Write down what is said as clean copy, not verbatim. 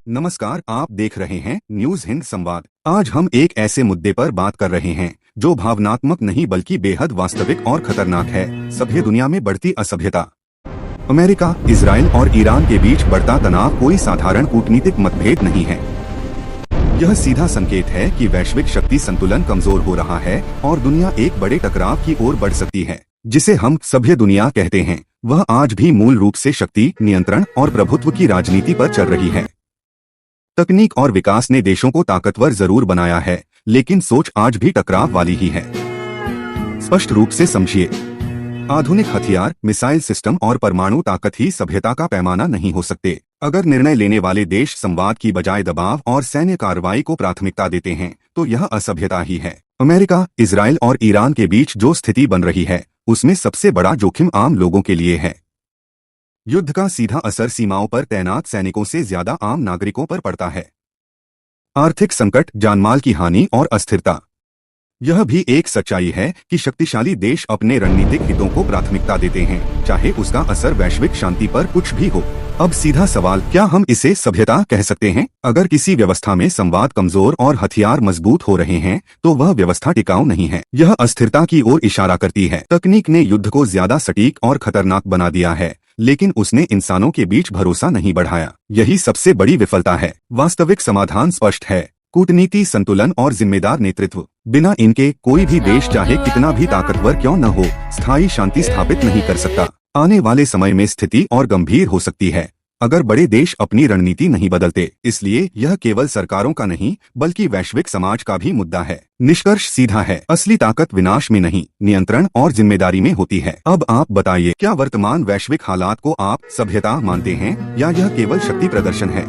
नमस्कार, आप देख रहे हैं न्यूज हिंद संवाद। आज हम एक ऐसे मुद्दे पर बात कर रहे हैं जो भावनात्मक नहीं बल्कि बेहद वास्तविक और खतरनाक है। सभ्य दुनिया में बढ़ती असभ्यता। अमेरिका, इजराइल और ईरान के बीच बढ़ता तनाव कोई साधारण कूटनीतिक मतभेद नहीं है। यह सीधा संकेत है कि वैश्विक शक्ति संतुलन कमजोर हो रहा है और दुनिया एक बड़े टकराव की ओर बढ़ सकती है। जिसे हम सभ्य दुनिया कहते हैं, वह आज भी मूल रूप से शक्ति, नियंत्रण और प्रभुत्व की राजनीति पर चल रही है। तकनीक और विकास ने देशों को ताकतवर जरूर बनाया है, लेकिन सोच आज भी टकराव वाली ही है। स्पष्ट रूप से समझिए, आधुनिक हथियार, मिसाइल सिस्टम और परमाणु ताकत ही सभ्यता का पैमाना नहीं हो सकते। अगर निर्णय लेने वाले देश संवाद की बजाय दबाव और सैन्य कार्रवाई को प्राथमिकता देते हैं, तो यह असभ्यता ही है। अमेरिका, इजराइल और ईरान के बीच जो स्थिति बन रही है, उसमें सबसे बड़ा जोखिम आम लोगों के लिए है। युद्ध का सीधा असर सीमाओं पर तैनात सैनिकों से ज्यादा आम नागरिकों पर पड़ता है। आर्थिक संकट, जानमाल की हानि और अस्थिरता। यह भी एक सच्चाई है कि शक्तिशाली देश अपने रणनीतिक हितों को प्राथमिकता देते हैं, चाहे उसका असर वैश्विक शांति पर कुछ भी हो। अब सीधा सवाल, क्या हम इसे सभ्यता कह सकते हैं? अगर किसी व्यवस्था में संवाद कमजोर और हथियार मजबूत हो रहे हैं, तो वह व्यवस्था टिकाऊ नहीं है। यह अस्थिरता की ओर इशारा करती है। तकनीक ने युद्ध को ज्यादा सटीक और खतरनाक बना दिया है, लेकिन उसने इंसानों के बीच भरोसा नहीं बढ़ाया। यही सबसे बड़ी विफलता है। वास्तविक समाधान स्पष्ट है: कूटनीति, संतुलन और जिम्मेदार नेतृत्व। बिना इनके कोई भी देश, चाहे कितना भी ताकतवर क्यों न हो, स्थायी शांति स्थापित नहीं कर सकता। आने वाले समय में स्थिति और गंभीर हो सकती है अगर बड़े देश अपनी रणनीति नहीं बदलते। इसलिए यह केवल सरकारों का नहीं, बल्कि वैश्विक समाज का भी मुद्दा है। निष्कर्ष सीधा है: असली ताकत विनाश में नहीं, नियंत्रण और जिम्मेदारी में होती है। अब आप बताइए, क्या वर्तमान वैश्विक हालात को आप सभ्यता मानते हैं या यह केवल शक्ति प्रदर्शन है?